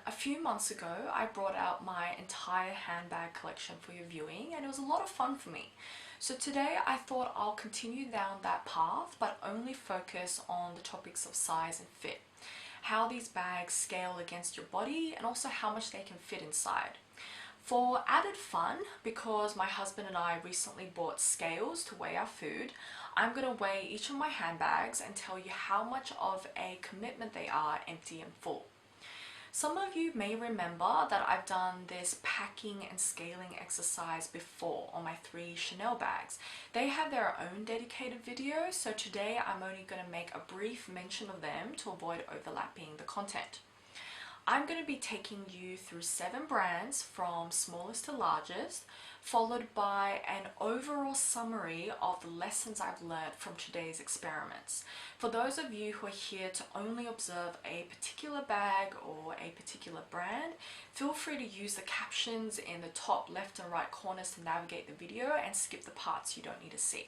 A few months ago, I brought out my entire handbag collection for your viewing, and it was a lot of fun for me. So today I thought I'll continue down that path, but only focus on the topics of size and fit, how these bags scale against your body, and also how much they can fit inside. For added fun, because my husband and I recently bought scales to weigh our food, I'm going to weigh each of my handbags and tell you how much of a commitment they are, empty and full. Some of you may remember that I've done this packing and scaling exercise before on my 3 Chanel bags. They have their own dedicated video, so today I'm only going to make a brief mention of them to avoid overlapping the content. I'm going to be taking you through 7 brands from smallest to largest, followed by an overall summary of the lessons I've learned from today's experiments. For those of you who are here to only observe a particular bag or a particular brand, feel free to use the captions in the top left and right corners to navigate the video and skip the parts you don't need to see.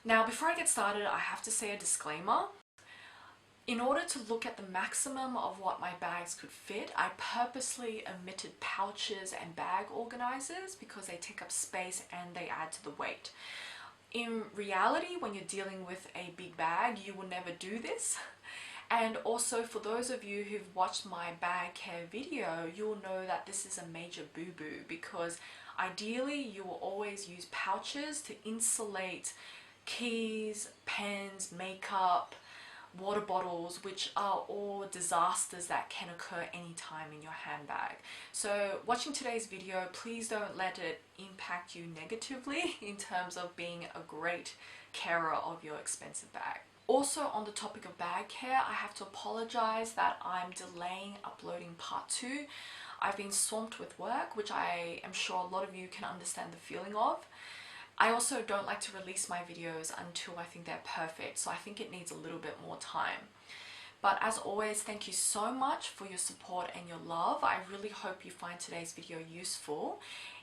Now, before I get started, I have to say a disclaimer. In order to look at the maximum of what my bags could fit, I purposely omitted pouches and bag organizers because they take up space and they add to the weight. In reality, when you're dealing with a big bag, you will never do this. And also, for those of you who've watched my bag care video, you'll know that this is a major boo-boo because ideally you will always use pouches to insulate keys, pens, makeup, water bottles, which are all disasters that can occur anytime in your handbag. So watching today's video, please don't let it impact you negatively in terms of being a great carer of your expensive bag. Also, on the topic of bag care, I have to apologize that I'm delaying uploading part 2. I've been swamped with work, which I am sure a lot of you can understand the feeling of. I also don't like to release my videos until I think they're perfect, so I think it needs a little bit more time. But as always, thank you so much for your support and your love. I really hope you find today's video useful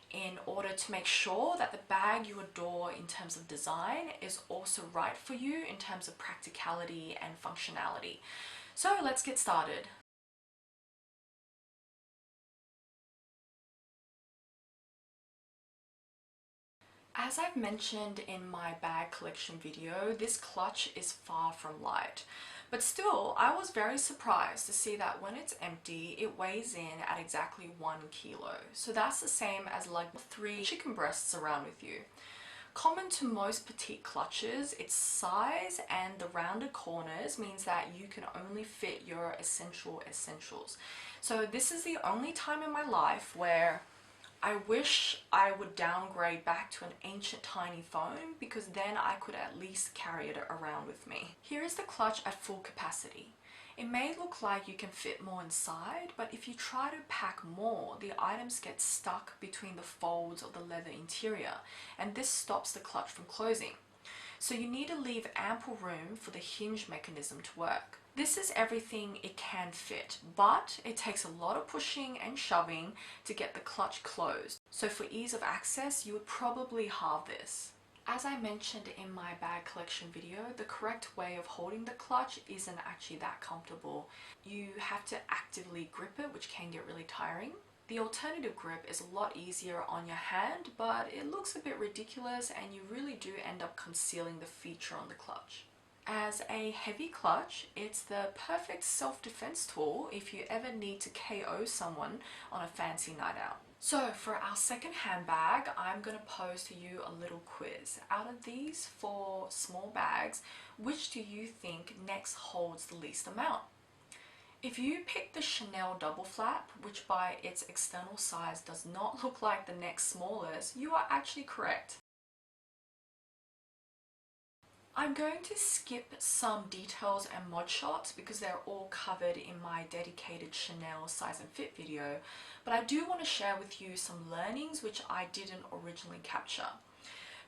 in order to make sure that the bag you adore in terms of design is also right for you in terms of practicality and functionality. So let's get started. As I've mentioned in my bag collection video, this clutch is far from light. But still, I was very surprised to see that when it's empty, it weighs in at exactly 1 kilo. So that's the same as like 3 chicken breasts around with you. Common to most petite clutches, its size and the rounded corners means that you can only fit your essentials. So this is the only time in my life where I wish I would downgrade back to an ancient tiny phone because then I could at least carry it around with me. Here is the clutch at full capacity. It may look like you can fit more inside, but if you try to pack more, the items get stuck between the folds of the leather interior, and this stops the clutch from closing. So you need to leave ample room for the hinge mechanism to work. This is everything it can fit, but it takes a lot of pushing and shoving to get the clutch closed. So for ease of access, you would probably halve this. As I mentioned in my bag collection video, the correct way of holding the clutch isn't actually that comfortable. You have to actively grip it, which can get really tiring. The alternative grip is a lot easier on your hand, but it looks a bit ridiculous and you really do end up concealing the feature on the clutch. As a heavy clutch, it's the perfect self-defense tool if you ever need to KO someone on a fancy night out. So for our second handbag, I'm going to pose to you a little quiz. Out of these 4 small bags, which do you think next holds the least amount? If you pick the Chanel double flap, which by its external size does not look like the next smallest, you are actually correct. I'm going to skip some details and mod shots because they're all covered in my dedicated Chanel size and fit video, but I do want to share with you some learnings which I didn't originally capture.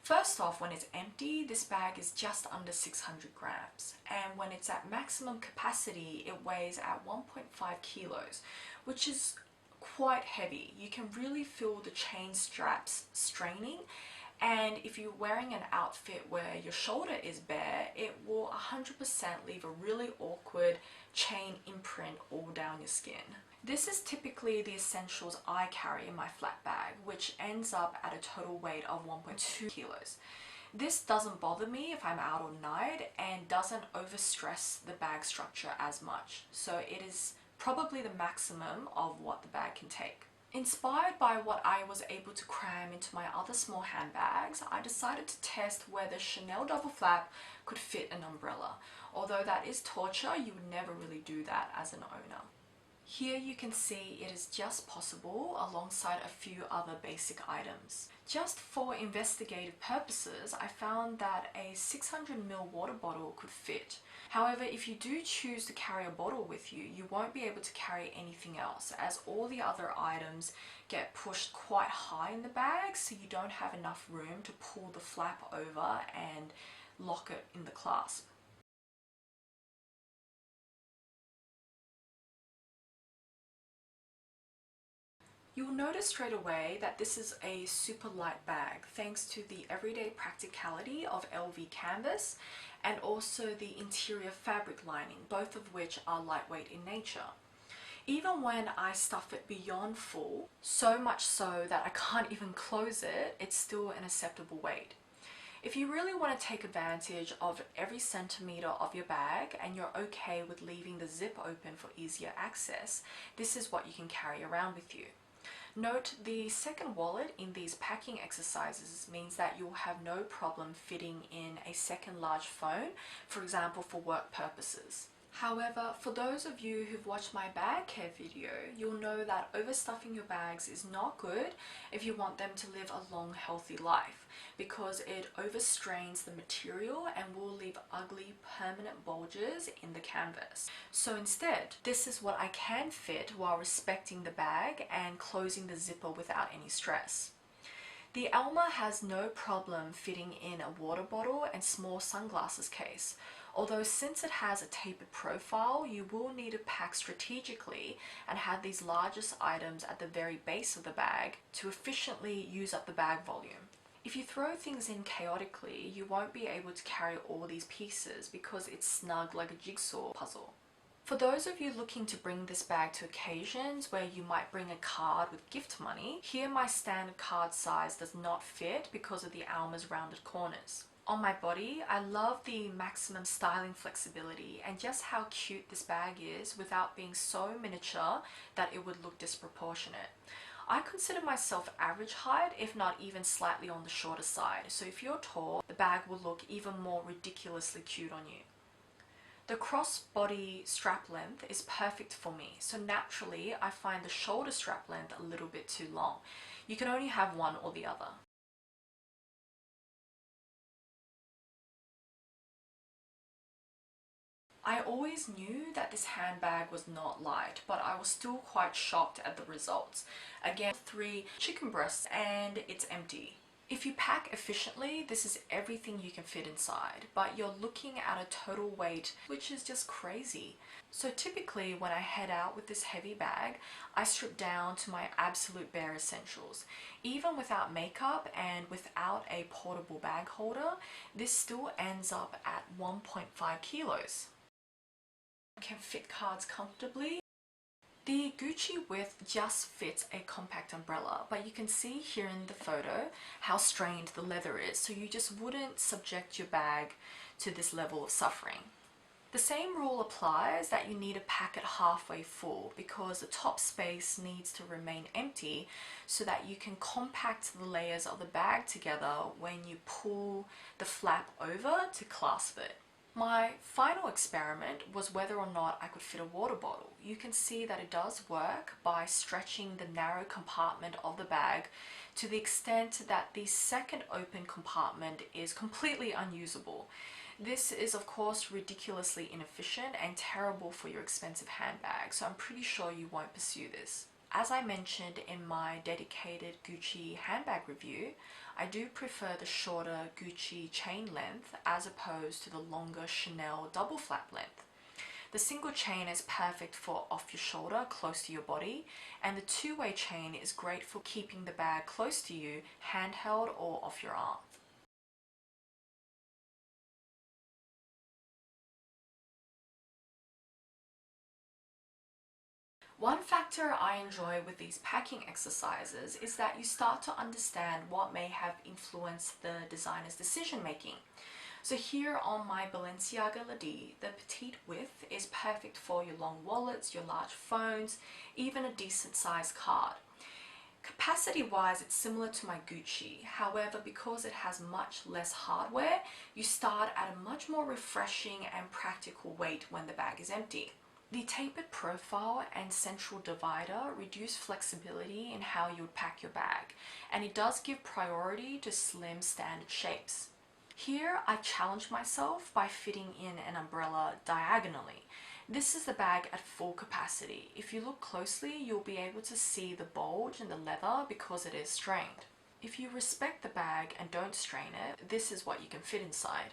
First off, when it's empty, this bag is just under 600 grams, and when it's at maximum capacity, it weighs at 1.5 kilos, which is quite heavy. You can really feel the chain straps straining. And if you're wearing an outfit where your shoulder is bare, it will 100% leave a really awkward chain imprint all down your skin. This is typically the essentials I carry in my flat bag, which ends up at a total weight of 1.2 kilos. This doesn't bother me if I'm out all night and doesn't overstress the bag structure as much, so it is probably the maximum of what the bag can take. Inspired by what I was able to cram into my other small handbags, I decided to test whether Chanel double flap could fit an umbrella. Although that is torture, you would never really do that as an owner. Here you can see it is just possible alongside a few other basic items. Just for investigative purposes, I found that a 600ml water bottle could fit. However, if you do choose to carry a bottle with you, you won't be able to carry anything else, as all the other items get pushed quite high in the bag, so you don't have enough room to pull the flap over and lock it in the clasp. You'll notice straight away that this is a super light bag thanks to the everyday practicality of LV canvas and also the interior fabric lining, both of which are lightweight in nature. Even when I stuff it beyond full, so much so that I can't even close it, it's still an acceptable weight. If you really want to take advantage of every centimeter of your bag and you're okay with leaving the zip open for easier access, this is what you can carry around with you. Note the second wallet in these packing exercises means that you'll have no problem fitting in a second large phone, for example for work purposes. However, for those of you who've watched my bag care video, you'll know that overstuffing your bags is not good if you want them to live a long, healthy life, because it overstrains the material and will leave ugly, permanent bulges in the canvas. So instead, this is what I can fit while respecting the bag and closing the zipper without any stress. The Alma has no problem fitting in a water bottle and small sunglasses case, although since it has a tapered profile, you will need to pack strategically and have these largest items at the very base of the bag to efficiently use up the bag volume. If you throw things in chaotically, you won't be able to carry all these pieces because it's snug like a jigsaw puzzle. For those of you looking to bring this bag to occasions where you might bring a card with gift money, here my standard card size does not fit because of the Alma's rounded corners. On my body, I love the maximum styling flexibility and just how cute this bag is without being so miniature that it would look disproportionate. I consider myself average height, if not even slightly on the shorter side, so if you're tall, the bag will look even more ridiculously cute on you. The crossbody strap length is perfect for me, so naturally I find the shoulder strap length a little bit too long. You can only have one or the other. I always knew that this handbag was not light, but I was still quite shocked at the results. Again, 3 chicken breasts and it's empty. If you pack efficiently, this is everything you can fit inside, but you're looking at a total weight, which is just crazy. So typically when I head out with this heavy bag, I strip down to my absolute bare essentials. Even without makeup and without a portable bag holder, this still ends up at 1.5 kilos. Can fit cards comfortably. The Gucci width just fits a compact umbrella, but you can see here in the photo how strained the leather is, so you just wouldn't subject your bag to this level of suffering. The same rule applies that you need to pack it halfway full because the top space needs to remain empty so that you can compact the layers of the bag together when you pull the flap over to clasp it. My final experiment was whether or not I could fit a water bottle. You can see that it does work by stretching the narrow compartment of the bag to the extent that the second open compartment is completely unusable. This is of course ridiculously inefficient and terrible for your expensive handbag, so I'm pretty sure you won't pursue this. As I mentioned in my dedicated Gucci handbag review, I do prefer the shorter Gucci chain length as opposed to the longer Chanel double flap length. The single chain is perfect for off your shoulder, close to your body, and the two-way chain is great for keeping the bag close to you, handheld or off your arm. One factor I enjoy with these packing exercises is that you start to understand what may have influenced the designer's decision making. So here on my Balenciaga Lady, the petite width is perfect for your long wallets, your large phones, even a decent sized card. Capacity wise, it's similar to my Gucci. However, because it has much less hardware, you start at a much more refreshing and practical weight when the bag is empty. The tapered profile and central divider reduce flexibility in how you would pack your bag, and it does give priority to slim standard shapes. Here I challenge myself by fitting in an umbrella diagonally. This is the bag at full capacity. If you look closely, you'll be able to see the bulge in the leather because it is strained. If you respect the bag and don't strain it, this is what you can fit inside.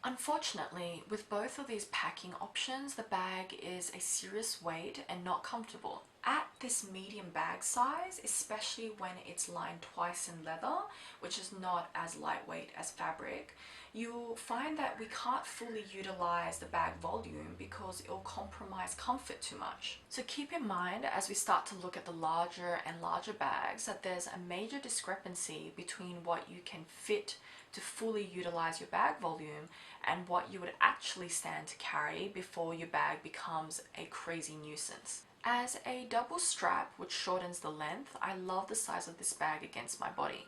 Unfortunately, with both of these packing options, the bag is a serious weight and not comfortable. At this medium bag size, especially when it's lined twice in leather, which is not as lightweight as fabric, you'll find that we can't fully utilize the bag volume because it'll compromise comfort too much. So keep in mind as we start to look at the larger and larger bags that there's a major discrepancy between what you can fit to fully utilize your bag volume and what you would actually stand to carry before your bag becomes a crazy nuisance. As a double strap which shortens the length, I love the size of this bag against my body.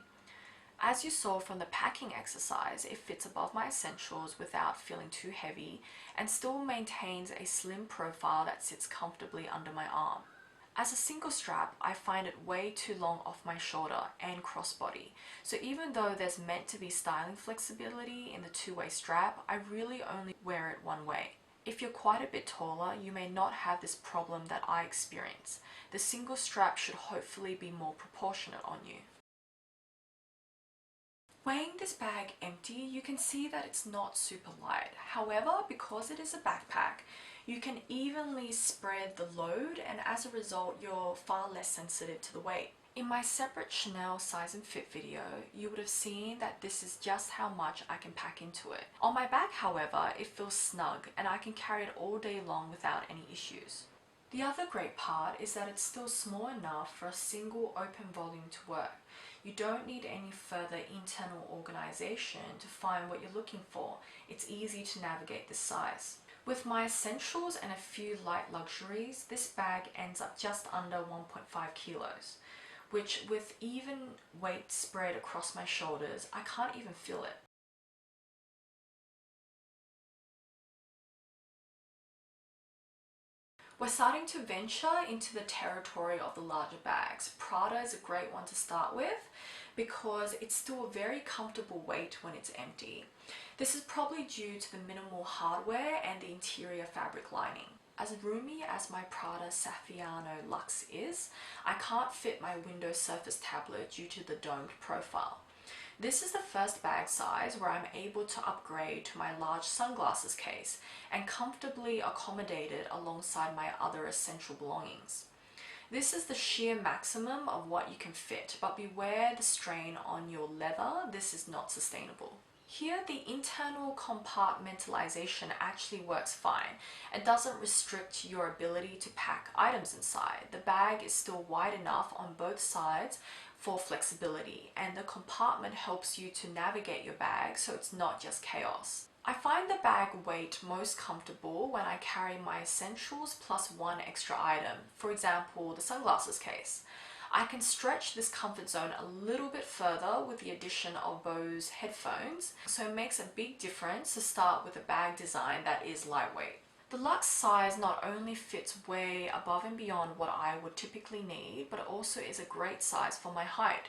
As you saw from the packing exercise, it fits above my essentials without feeling too heavy and still maintains a slim profile that sits comfortably under my arm. As a single strap, I find it way too long off my shoulder and crossbody. So even though there's meant to be styling flexibility in the two-way strap, I really only wear it one way. If you're quite a bit taller, you may not have this problem that I experience. The single strap should hopefully be more proportionate on you. Weighing this bag empty, you can see that it's not super light. However, because it is a backpack, you can evenly spread the load, and as a result, you're far less sensitive to the weight. In my separate Chanel size and fit video, you would have seen that this is just how much I can pack into it. On my back, however, it feels snug and I can carry it all day long without any issues. The other great part is that it's still small enough for a single open volume to work. You don't need any further internal organization to find what you're looking for. It's easy to navigate this size. With my essentials and a few light luxuries, this bag ends up just under 1.5 kilos, which with even weight spread across my shoulders, I can't even feel it. We're starting to venture into the territory of the larger bags. Prada is a great one to start with because it's still a very comfortable weight when it's empty. This is probably due to the minimal hardware and the interior fabric lining. As roomy as my Prada Saffiano Lux is, I can't fit my Windows Surface tablet due to the domed profile. This is the first bag size where I'm able to upgrade to my large sunglasses case and comfortably accommodate it alongside my other essential belongings. This is the sheer maximum of what you can fit, but beware the strain on your leather. This is not sustainable. Here, the internal compartmentalization actually works fine. It doesn't restrict your ability to pack items inside. The bag is still wide enough on both sides for flexibility, and the compartment helps you to navigate your bag so it's not just chaos. I find the bag weight most comfortable when I carry my essentials plus one extra item, for example, the sunglasses case. I can stretch this comfort zone a little bit further with the addition of Bose headphones, so it makes a big difference to start with a bag design that is lightweight. The Lux size not only fits way above and beyond what I would typically need, but it also is a great size for my height.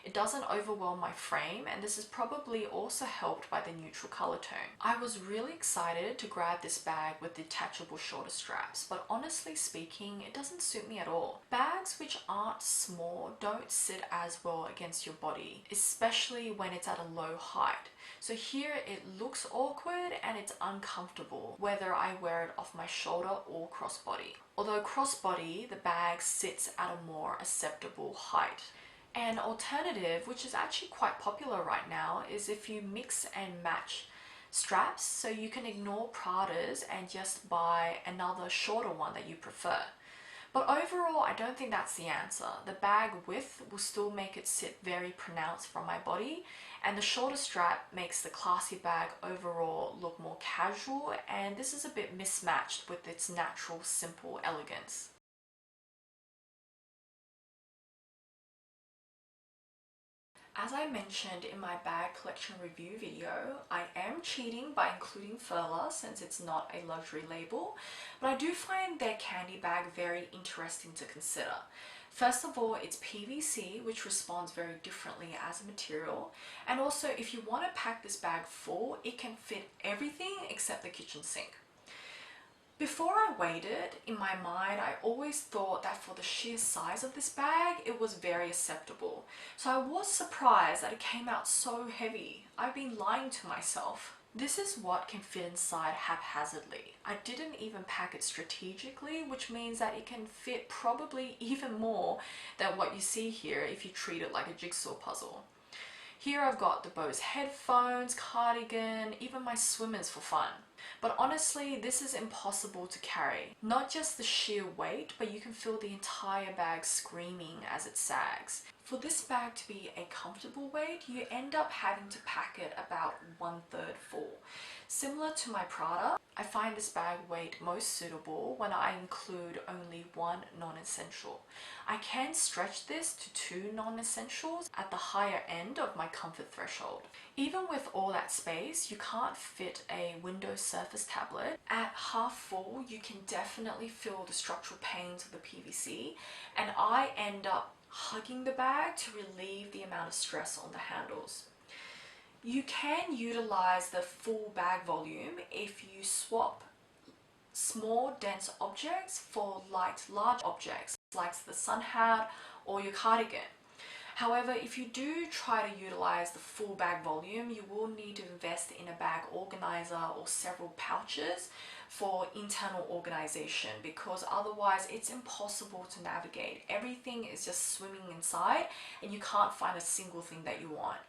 It doesn't overwhelm my frame, and this is probably also helped by the neutral color tone. I was really excited to grab this bag with detachable shoulder straps, but honestly speaking, it doesn't suit me at all. Bags which aren't small don't sit as well against your body, especially when it's at a low height. So here it looks awkward and it's uncomfortable whether I wear it off my shoulder or crossbody. Although crossbody, the bag sits at a more acceptable height. An alternative, which is actually quite popular right now, is if you mix and match straps, so you can ignore Prada's and just buy another shorter one that you prefer. But overall, I don't think that's the answer. The bag width will still make it sit very pronounced from my body, and the shorter strap makes the classy bag overall look more casual, and this is a bit mismatched with its natural, simple elegance. As I mentioned in my bag collection review video, I am cheating by including Furla since it's not a luxury label, but I do find their candy bag very interesting to consider. First of all, it's PVC, which responds very differently as a material, and also if you want to pack this bag full, it can fit everything except the kitchen sink. Before I weighed it, in my mind, I always thought that for the sheer size of this bag, it was very acceptable. So I was surprised that it came out so heavy. I've been lying to myself. This is what can fit inside haphazardly. I didn't even pack it strategically, which means that it can fit probably even more than what you see here if you treat it like a jigsaw puzzle. Here I've got the Bose headphones, cardigan, even my swimmers for fun. But honestly, this is impossible to carry. Not just the sheer weight, but you can feel the entire bag screaming as it sags. For this bag to be a comfortable weight, you end up having to pack it about 1/3 full. Similar to my Prada, I find this bag weight most suitable when I include only one non-essential. I can stretch this to 2 non-essentials at the higher end of my comfort threshold. Even with all that space, you can't fit a Windows Surface tablet. At half full, you can definitely feel the structural pains of the PVC, and I end up hugging the bag to relieve the amount of stress on the handles. You can utilize the full bag volume if you swap small dense objects for light large objects like the sun hat or your cardigan. However, if you do try to utilize the full bag volume, you will need to invest in a bag organizer or several pouches for internal organization, because otherwise it's impossible to navigate. Everything is just swimming inside and you can't find a single thing that you want.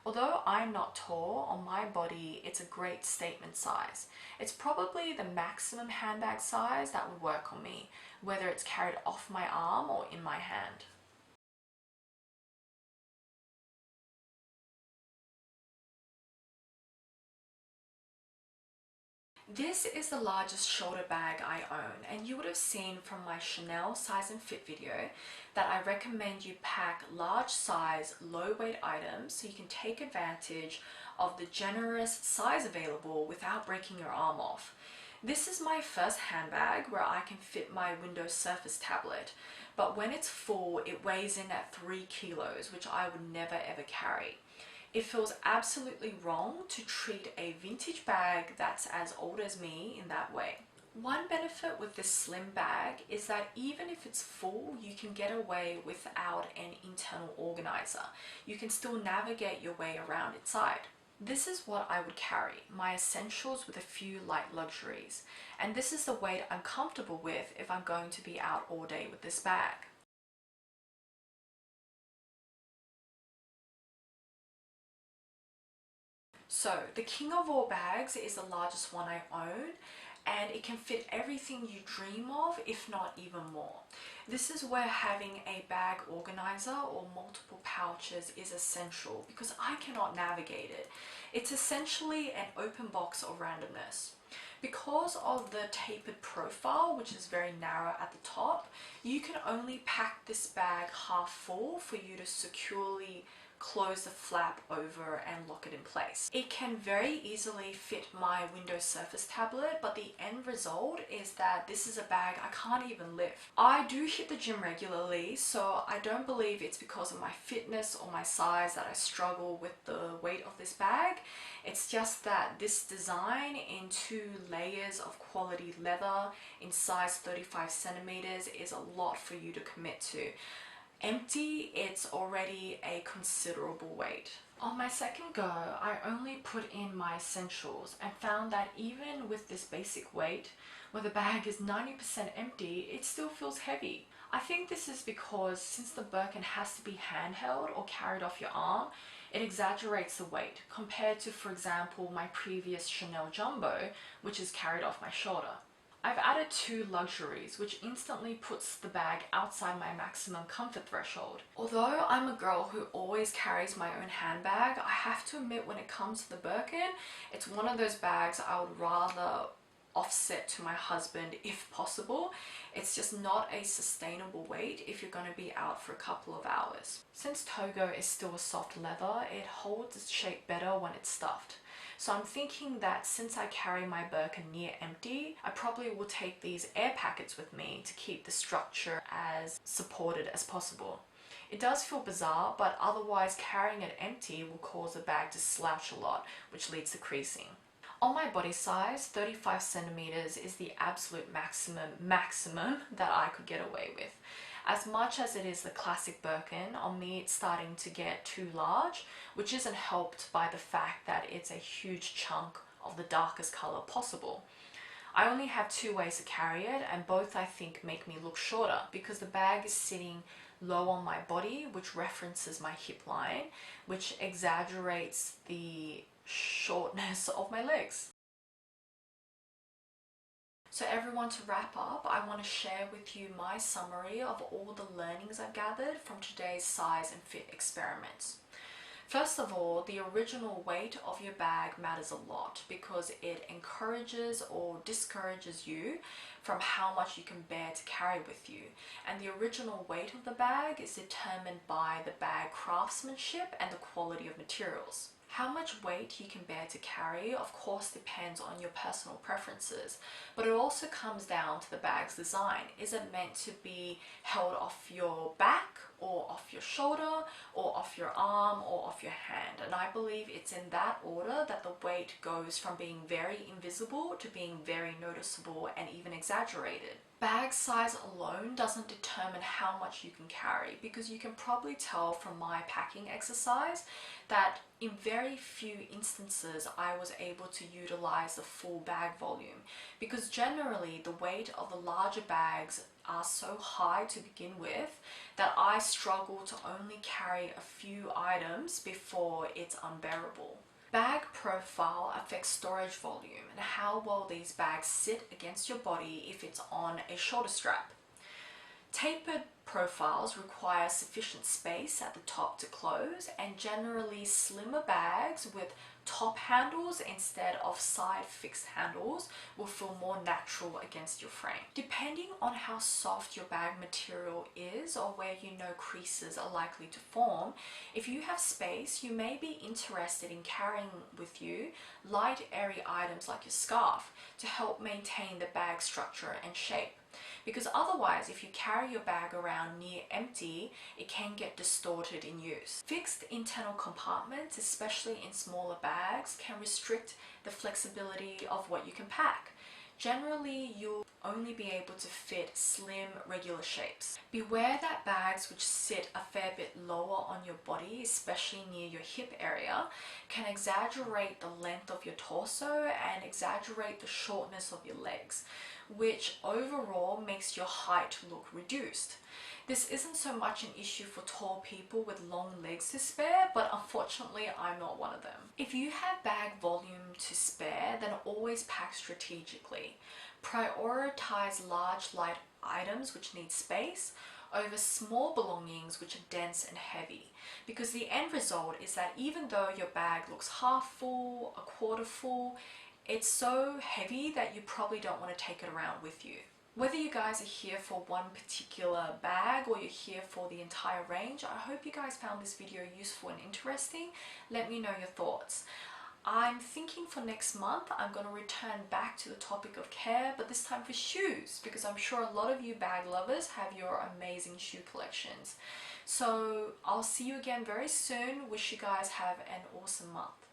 Although I'm not tall, on my body it's a great statement size. It's probably the maximum handbag size that would work on me, whether it's carried off my arm or in my hand. This is the largest shoulder bag I own, and you would have seen from my Chanel size and fit video that I recommend you pack large size, low weight items so you can take advantage of the generous size available without breaking your arm off. This is my first handbag where I can fit my Windows Surface tablet, but when it's full, it weighs in at 3 kilos, which I would never ever carry. It feels absolutely wrong to treat a vintage bag that's as old as me in that way. One benefit with this slim bag is that even if it's full, you can get away without an internal organizer. You can still navigate your way around inside. This is what I would carry, my essentials with a few light luxuries. And this is the weight I'm comfortable with if I'm going to be out all day with this bag. So the king of all bags is the largest one I own, and it can fit everything you dream of, if not even more. This is where having a bag organizer or multiple pouches is essential because I cannot navigate it. It's essentially an open box of randomness. Because of the tapered profile, which is very narrow at the top, you can only pack this bag half full for you to securely close the flap over and lock it in place. It can very easily fit my Windows Surface tablet, but the end result is that this is a bag I can't even lift. I do hit the gym regularly, so I don't believe it's because of my fitness or my size that I struggle with the weight of this bag. It's just that this design in 2 layers of quality leather in size 35 centimeters is a lot for you to commit to. Empty, it's already a considerable weight. On my second go, I only put in my essentials and found that even with this basic weight, where the bag is 90% empty, it still feels heavy. I think this is because since the Birkin has to be handheld or carried off your arm, it exaggerates the weight compared to, for example, my previous Chanel Jumbo, which is carried off my shoulder. I've added 2 luxuries, which instantly puts the bag outside my maximum comfort threshold. Although I'm a girl who always carries my own handbag, I have to admit when it comes to the Birkin, it's one of those bags I would rather offset to my husband if possible. It's just not a sustainable weight if you're going to be out for a couple of hours. Since Togo is still a soft leather, it holds its shape better when it's stuffed. So I'm thinking that since I carry my Birkin near empty, I probably will take these air packets with me to keep the structure as supported as possible. It does feel bizarre, but otherwise carrying it empty will cause the bag to slouch a lot, which leads to creasing. On my body size, 35 centimeters is the absolute maximum that I could get away with. As much as it is the classic Birkin, on me it's starting to get too large, which isn't helped by the fact that it's a huge chunk of the darkest color possible. I only have 2 ways to carry it, and both I think make me look shorter because the bag is sitting low on my body, which references my hip line, which exaggerates the shortness of my legs. So everyone, to wrap up, I want to share with you my summary of all the learnings I've gathered from today's size and fit experiments. First of all, the original weight of your bag matters a lot because it encourages or discourages you from how much you can bear to carry with you. And the original weight of the bag is determined by the bag craftsmanship and the quality of materials. How much weight you can bear to carry, of course, depends on your personal preferences, but it also comes down to the bag's design. Is it meant to be held off your back, or off your shoulder, or off your arm, or off your hand? And I believe it's in that order that the weight goes from being very invisible to being very noticeable and even exaggerated. Bag size alone doesn't determine how much you can carry, because you can probably tell from my packing exercise that in very few instances I was able to utilize the full bag volume, because generally the weight of the larger bags are so high to begin with that I struggle to only carry a few items before it's unbearable. Bag profile affects storage volume and how well these bags sit against your body if it's on a shoulder strap. Tapered profiles require sufficient space at the top to close, and generally slimmer bags with top handles instead of side fixed handles will feel more natural against your frame. Depending on how soft your bag material is or where you know creases are likely to form, if you have space, you may be interested in carrying with you light, airy items like your scarf to help maintain the bag structure and shape. Because otherwise, if you carry your bag around near empty, it can get distorted in use. Fixed internal compartments, especially in smaller bags, can restrict the flexibility of what you can pack. Generally, you'll only be able to fit slim, regular shapes. Beware that bags which sit a fair bit lower on your body, especially near your hip area, can exaggerate the length of your torso and exaggerate the shortness of your legs, which overall makes your height look reduced. This isn't so much an issue for tall people with long legs to spare, but unfortunately I'm not one of them. If you have bag volume to spare, then always pack strategically. Prioritize large, light items which need space over small belongings which are dense and heavy, because the end result is that even though your bag looks half full, a quarter full, it's so heavy that you probably don't want to take it around with you. Whether you guys are here for one particular bag or you're here for the entire range, I hope you guys found this video useful and interesting. Let me know your thoughts. I'm thinking for next month I'm going to return back to the topic of care, but this time for shoes, because I'm sure a lot of you bag lovers have your amazing shoe collections. So I'll see you again very soon. Wish you guys have an awesome month.